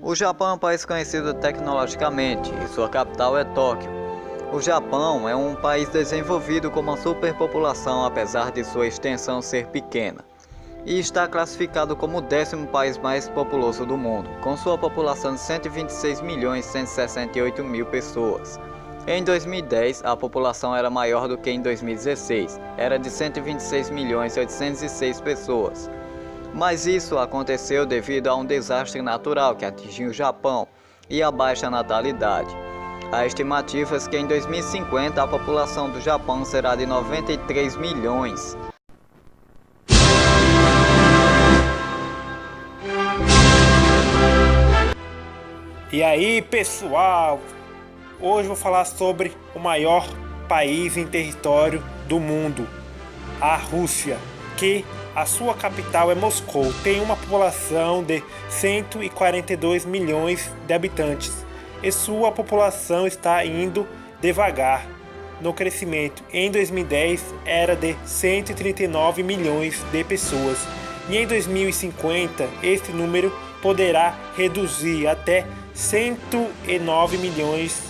O Japão é um país conhecido tecnologicamente e sua capital é Tóquio. O Japão é um país desenvolvido com uma superpopulação, apesar de sua extensão ser pequena, e está classificado como o 10º país mais populoso do mundo, com sua população de 126.168.000 pessoas. Em 2010, a população era maior do que em 2016, era de 126.806 pessoas. Mas isso aconteceu devido a um desastre natural que atingiu o Japão e a baixa natalidade. Há estimativas que em 2050 a população do Japão será de 93 milhões. E aí, pessoal, hoje vou falar sobre o maior país em território do mundo, a Rússia, que a sua capital é Moscou, tem uma população de 142 milhões de habitantes e sua população está indo devagar no crescimento. Em 2010 era de 139 milhões de pessoas e em 2050 esse número poderá reduzir até 109 milhões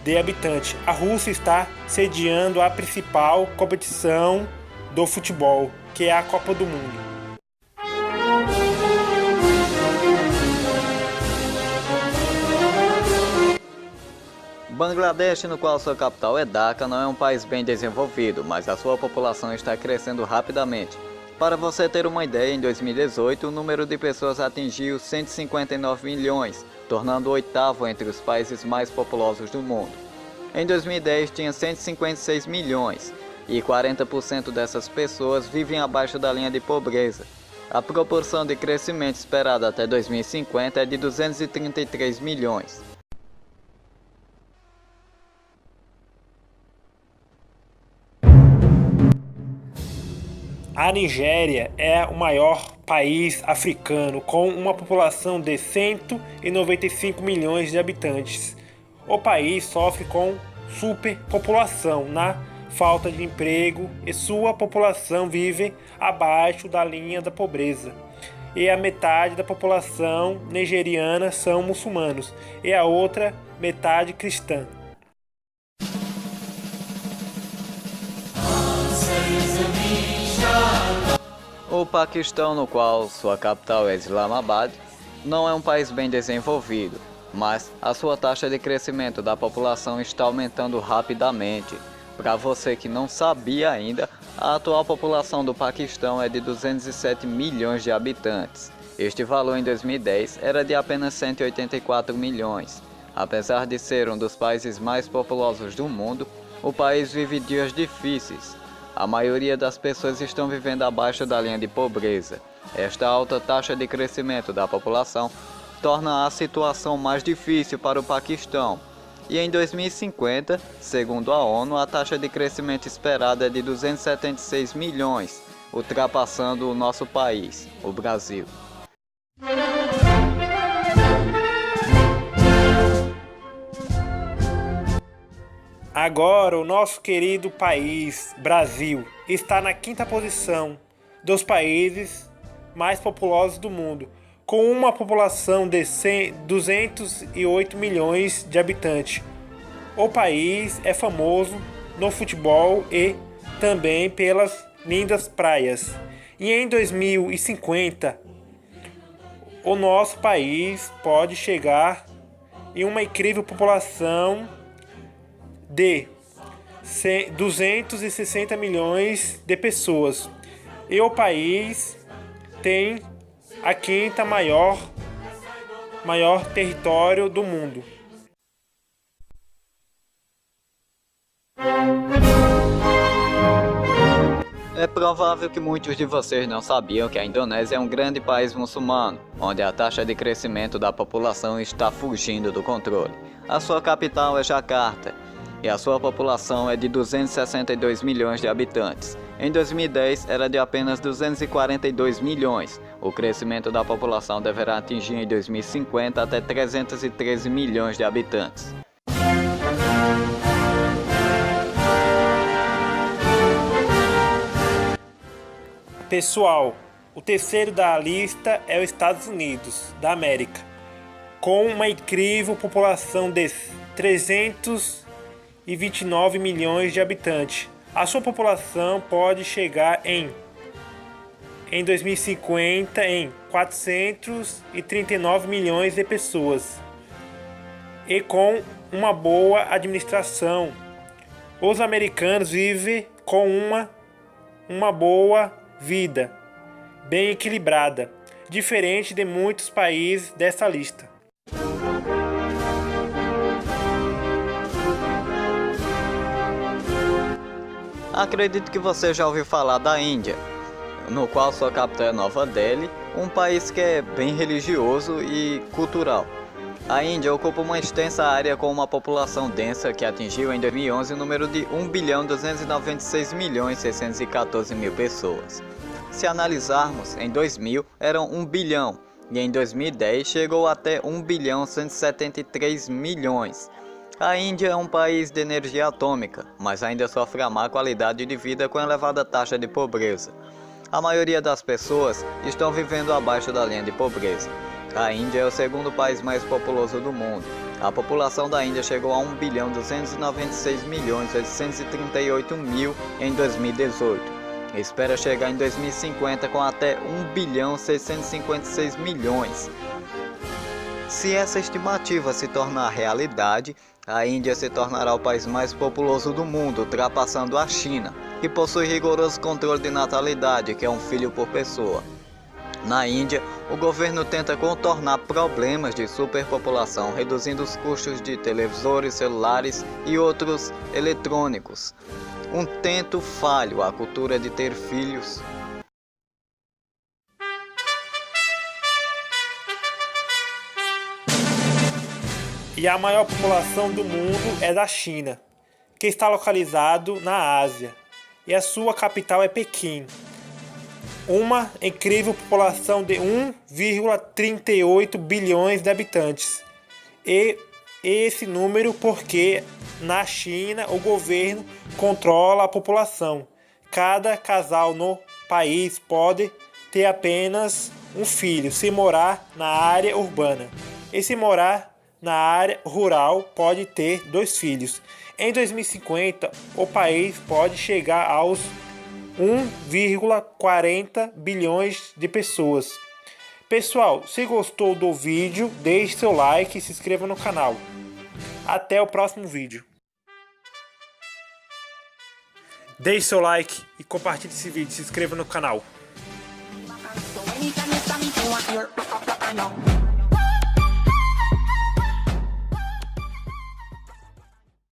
de habitantes. A Rússia está sediando a principal competição do futebol, que é a Copa do Mundo. Bangladesh, no qual sua capital é Dhaka, não é um país bem desenvolvido, mas a sua população está crescendo rapidamente. Para você ter uma ideia, em 2018 o número de pessoas atingiu 159 milhões, tornando o 8º entre os países mais populosos do mundo. Em 2010 tinha 156 milhões e 40% dessas pessoas vivem abaixo da linha de pobreza. A proporção de crescimento esperada até 2050 é de 233 milhões. A Nigéria é o maior país africano, com uma população de 195 milhões de habitantes. O país sofre com superpopulação, na falta de emprego, e sua população vive abaixo da linha da pobreza. E a metade da população nigeriana são muçulmanos e a outra metade cristã. O Paquistão, no qual sua capital é Islamabad, não é um país bem desenvolvido, mas a sua taxa de crescimento da população está aumentando rapidamente. Para você que não sabia ainda, a atual população do Paquistão é de 207 milhões de habitantes. Este valor em 2010 era de apenas 184 milhões. Apesar de ser um dos países mais populosos do mundo, o país vive dias difíceis. A maioria das pessoas estão vivendo abaixo da linha de pobreza. Esta alta taxa de crescimento da população torna a situação mais difícil para o Paquistão. E em 2050, segundo a ONU, a taxa de crescimento esperada é de 276 milhões, ultrapassando o nosso país, o Brasil. Agora, o nosso querido país, Brasil, está na 5ª posição dos países mais populosos do mundo, com uma população de 208 milhões de habitantes. O país é famoso no futebol e também pelas lindas praias. E em 2050, o nosso país pode chegar em uma incrível população de 260 milhões de pessoas. E o país tem a 5ª maior território do mundo. É provável que muitos de vocês não sabiam que a Indonésia é um grande país muçulmano, onde a taxa de crescimento da população está fugindo do controle. A sua capital é Jakarta, e a sua população é de 262 milhões de habitantes. Em 2010 era de apenas 242 milhões. O crescimento da população deverá atingir em 2050 até 313 milhões de habitantes. Pessoal, o terceiro da lista é os Estados Unidos da América, com uma incrível população de 329 milhões de habitantes. A sua população pode chegar em 2050 em 439 milhões de pessoas. E com uma boa administração, os americanos vivem com uma boa vida, bem equilibrada, diferente de muitos países dessa lista. Acredito que você já ouviu falar da Índia, no qual sua capital é Nova Delhi, um país que é bem religioso e cultural. A Índia ocupa uma extensa área com uma população densa que atingiu em 2011 o número de 1.296.614.000 pessoas. Se analisarmos, em 2000 eram 1 bilhão e em 2010 chegou até 1.173 bilhões. A Índia é um país de energia atômica, mas ainda sofre a má qualidade de vida com elevada taxa de pobreza. A maioria das pessoas estão vivendo abaixo da linha de pobreza. A Índia é o segundo país mais populoso do mundo. A população da Índia chegou a 1.296.838.000 em 2018. Espera chegar em 2050 com até 1.656 milhões. Se essa estimativa se tornar realidade, a Índia se tornará o país mais populoso do mundo, ultrapassando a China, que possui rigoroso controle de natalidade, que é um filho por pessoa. Na Índia, o governo tenta contornar problemas de superpopulação, reduzindo os custos de televisores, celulares e outros eletrônicos. Um tento falho à cultura de ter filhos. E a maior população do mundo é da China, que está localizado na Ásia, e a sua capital é Pequim. Uma incrível população de 1,38 bilhões de habitantes. E esse número porque na China o governo controla a população. Cada casal no país pode ter apenas um filho se morar na área urbana. E se morar na área rural pode ter 2 filhos. Em 2050 o país pode chegar aos 1,40 bilhões de pessoas. Pessoal, se gostou do vídeo, deixe seu like e se inscreva no canal. Até o próximo vídeo. Deixe seu like e compartilhe esse vídeo, se inscreva no canal.